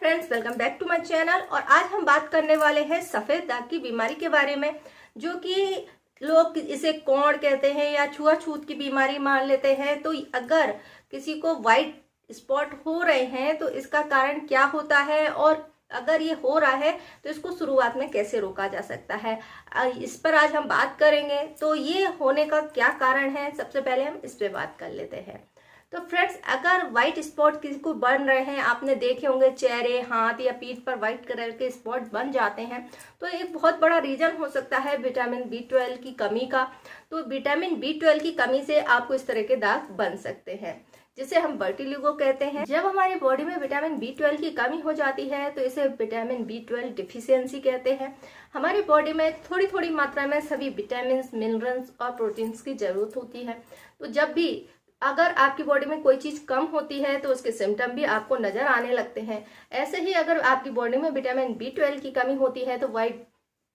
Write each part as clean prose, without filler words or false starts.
Friends, welcome back to my channel. और आज हम बात करने वाले हैं सफेद दाग की बीमारी के बारे में, जो कि लोग इसे कोढ़ कहते हैं या छुआछूत की बीमारी मान लेते हैं। तो अगर किसी को वाइट स्पॉट हो रहे हैं तो इसका कारण क्या होता है, और अगर ये हो रहा है तो इसको शुरुआत में कैसे रोका जा सकता है, इस पर आज हम बात करेंगे। तो ये होने का क्या कारण है, सबसे पहले हम इस पे बात कर लेते हैं। तो फ्रेंड्स, अगर व्हाइट स्पॉट किसी को बन रहे हैं, आपने देखे होंगे चेहरे, हाथ या पीठ पर व्हाइट कलर के स्पॉट बन जाते हैं, तो एक बहुत बड़ा रीजन हो सकता है विटामिन B12 की कमी का। तो विटामिन B12 की कमी से आपको इस तरह के दाग बन सकते हैं, जिसे हम वर्टिलिगो कहते हैं। जब हमारी बॉडी में विटामिन B12 की कमी हो जाती है तो इसे विटामिन B12 डिफिशियंसी कहते हैं। हमारी बॉडी में थोड़ी थोड़ी मात्रा में सभी विटामिन, मिनरल्स और प्रोटीन्स की जरूरत होती है। तो जब भी अगर आपकी बॉडी में कोई चीज कम होती है तो उसके सिम्टम भी आपको नजर आने लगते हैं। ऐसे ही अगर आपकी बॉडी में विटामिन B12 की कमी होती है तो व्हाइट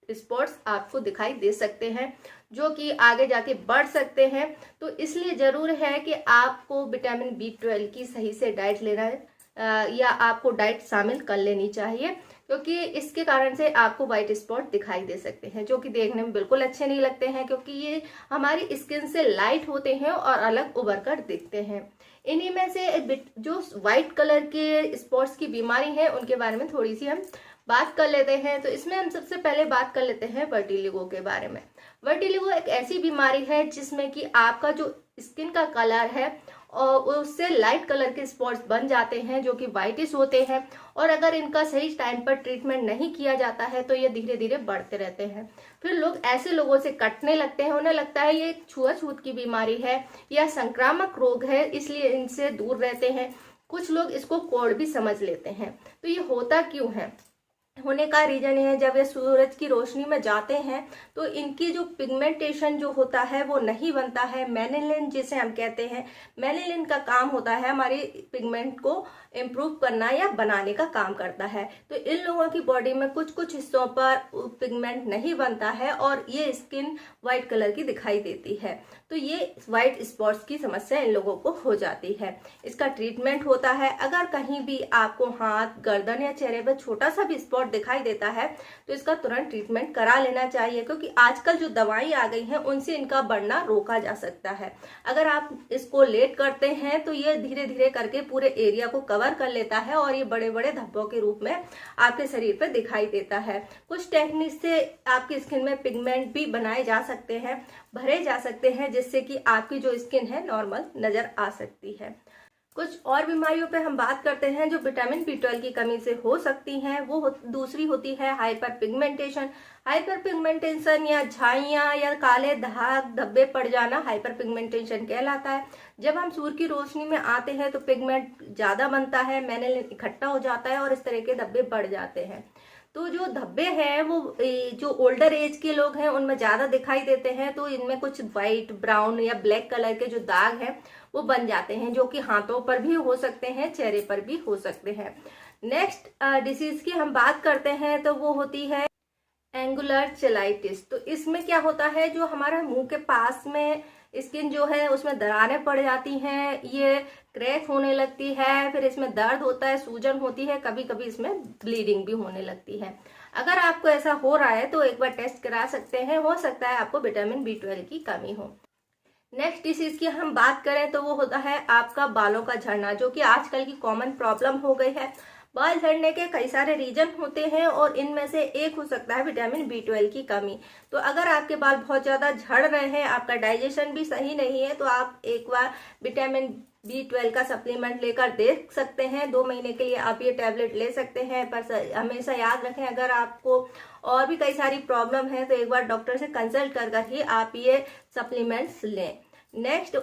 स्पॉट्स आपको दिखाई दे सकते हैं, जो कि आगे जाके बढ़ सकते हैं। तो इसलिए जरूर है कि आपको विटामिन B12 की सही से डाइट लेना है, या आपको डाइट शामिल कर लेनी चाहिए, क्योंकि इसके कारण से आपको व्हाइट स्पॉट दिखाई दे सकते हैं, जो कि देखने में बिल्कुल अच्छे नहीं लगते हैं, क्योंकि ये हमारी स्किन से लाइट होते हैं और अलग उभर कर दिखते हैं। इन्हीं में से जो व्हाइट कलर के स्पॉट्स की बीमारी है उनके बारे में थोड़ी सी हम बात कर लेते हैं। तो इसमें हम सबसे पहले बात कर लेते हैं वर्टिलिगो के बारे में। वर्टिलिगो एक ऐसी बीमारी है जिसमें कि आपका जो स्किन का कलर है और उससे लाइट कलर के स्पॉट्स बन जाते हैं, जो कि व्हाइटिश होते हैं। और अगर इनका सही टाइम पर ट्रीटमेंट नहीं किया जाता है तो ये धीरे धीरे बढ़ते रहते हैं। फिर लोग ऐसे लोगों से कटने लगते हैं, उन्हें लगता है ये छुआछूत की बीमारी है या संक्रामक रोग है, इसलिए इनसे दूर रहते हैं। कुछ लोग इसको कोढ़ भी समझ लेते हैं। तो ये होता क्यों है? होने का रीजन है, जब ये सूरज की रोशनी में जाते हैं तो इनकी जो पिगमेंटेशन जो होता है वो नहीं बनता है। मेलानिन जिसे हम कहते हैं, मेलानिन का काम होता है हमारी पिगमेंट को इम्प्रूव करना या बनाने का काम करता है। तो इन लोगों की बॉडी में कुछ कुछ हिस्सों पर पिगमेंट नहीं बनता है और ये स्किन व्हाइट कलर की दिखाई देती है। तो ये व्हाइट स्पॉट्स की समस्या इन लोगों को हो जाती है। इसका ट्रीटमेंट होता है, अगर कहीं भी आपको हाथ, गर्दन या चेहरे पर छोटा सा भी स्पॉट दिखाई देता है तो इसका तुरंत ट्रीटमेंट करा लेना चाहिए, क्योंकि आजकल जो दवाई आ गई हैं उनसे इनका बढ़ना रोका जा सकता है। अगर आप इसको लेट करते हैं तो ये धीरे धीरे करके पूरे एरिया को कवर कर लेता है और ये बड़े बड़े धब्बों के रूप में आपके शरीर पर दिखाई देता है। कुछ टेक्निक से आपकी स्किन में पिगमेंट भी बनाए जा सकते हैं, भरे जा सकते हैं, जिससे कि आपकी जो स्किन है नॉर्मल नजर आ सकती है। कुछ और बीमारियों पे हम बात करते हैं जो विटामिन B12 की कमी से हो सकती हैं। वो दूसरी होती है हाइपर पिगमेंटेशन। हाइपर पिगमेंटेशन या झाइयाँ या काले दाग, धब्बे पड़ जाना हाइपर पिगमेंटेशन कहलाता है। जब हम सूर्य की रोशनी में आते हैं तो पिगमेंट ज्यादा बनता है, मेलानिन इकट्ठा हो जाता है और इस तरह के धब्बे बढ़ जाते हैं। तो जो धब्बे हैं वो जो ओल्डर एज के लोग हैं उनमें ज्यादा दिखाई देते हैं। तो इनमें कुछ व्हाइट, ब्राउन या ब्लैक कलर के जो दाग हैं वो बन जाते हैं, जो कि हाथों पर भी हो सकते हैं, चेहरे पर भी हो सकते हैं। नेक्स्ट डिसीज की हम बात करते हैं तो वो होती है एंगुलर चेलाइटिस। तो इसमें क्या होता है, जो हमारा मुंह के पास में स्किन जो है उसमें दरारें पड़ जाती हैं, ये क्रैक होने लगती है, फिर इसमें दर्द होता है, सूजन होती है, कभी कभी इसमें ब्लीडिंग भी होने लगती है। अगर आपको ऐसा हो रहा है तो एक बार टेस्ट करा सकते हैं, हो सकता है आपको विटामिन B12 की कमी हो। नेक्स्ट डिसीज की हम बात करें तो वो होता है आपका बालों का झड़ना, जो कि आजकल की कॉमन प्रॉब्लम हो गई है। बाल झड़ने के कई सारे रीजन होते हैं और इनमें से एक हो सकता है विटामिन B12 की कमी। तो अगर आपके बाल बहुत ज्यादा झड़ रहे हैं, आपका डाइजेशन भी सही नहीं है, तो आप एक बार विटामिन B12 का सप्लीमेंट लेकर देख सकते हैं। 2 महीने के लिए आप ये टैबलेट ले सकते हैं, पर हमेशा याद रखें अगर आपको और भी कई सारी प्रॉब्लम है तो एक बार डॉक्टर से कंसल्ट कर ही आप ये सप्लीमेंट्स लें। नेक्स्ट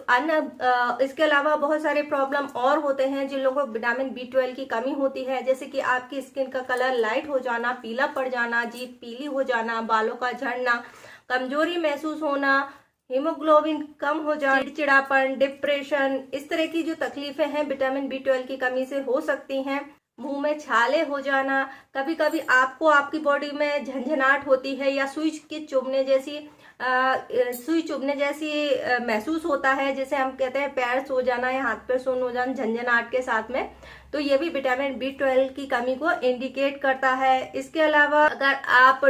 इसके अलावा बहुत सारे प्रॉब्लम और होते हैं जिन लोगों को विटामिन B12 की कमी होती है, जैसे कि आपकी स्किन का कलर लाइट हो जाना, पीला पड़ जाना, जीभ पीली हो जाना, बालों का झड़ना, कमजोरी महसूस होना, हीमोग्लोबिन कम हो जाना, चिड़चिड़ापन, डिप्रेशन, इस तरह की जो तकलीफें हैं विटामिन B12 की कमी से हो सकती हैं। मुंह में छाले हो जाना, कभी कभी आपको आपकी बॉडी में झंझनाहट होती है या सुई के चुभने जैसी सुई चुभने जैसी महसूस होता है, जैसे हम कहते हैं पैर सो जाना या हाथ पैर सुन्न हो जाना झंझनाहट के साथ में, तो ये भी विटामिन B12 की कमी को इंडिकेट करता है। इसके अलावा अगर आप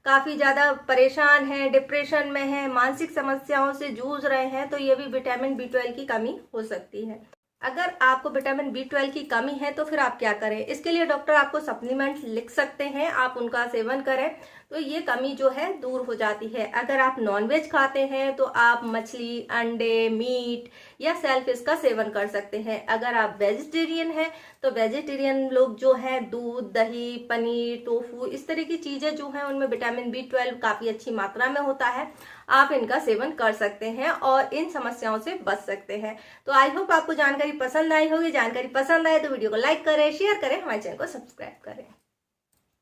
काफी ज्यादा परेशान हैं, डिप्रेशन में हैं, मानसिक समस्याओं से जूझ रहे हैं, तो ये भी विटामिन B12 की कमी हो सकती है। अगर आपको विटामिन B12 की कमी है तो फिर आप क्या करें? इसके लिए डॉक्टर आपको सप्लीमेंट्स लिख सकते हैं, आप उनका सेवन करें तो ये कमी जो है दूर हो जाती है। अगर आप नॉनवेज खाते हैं तो आप मछली, अंडे, मीट या शेलफिश का सेवन कर सकते हैं। अगर आप वेजिटेरियन हैं तो वेजिटेरियन लोग जो हैं दूध, दही, पनीर, टोफू, इस तरह की चीजें जो हैं उनमें विटामिन B12 काफी अच्छी मात्रा में होता है, आप इनका सेवन कर सकते हैं और इन समस्याओं से बच सकते हैं। तो आई होप आपको जानकारी पसंद आई होगी। जानकारी पसंद आए तो वीडियो को लाइक करें, शेयर करें, हमारे चैनल को सब्सक्राइब करें।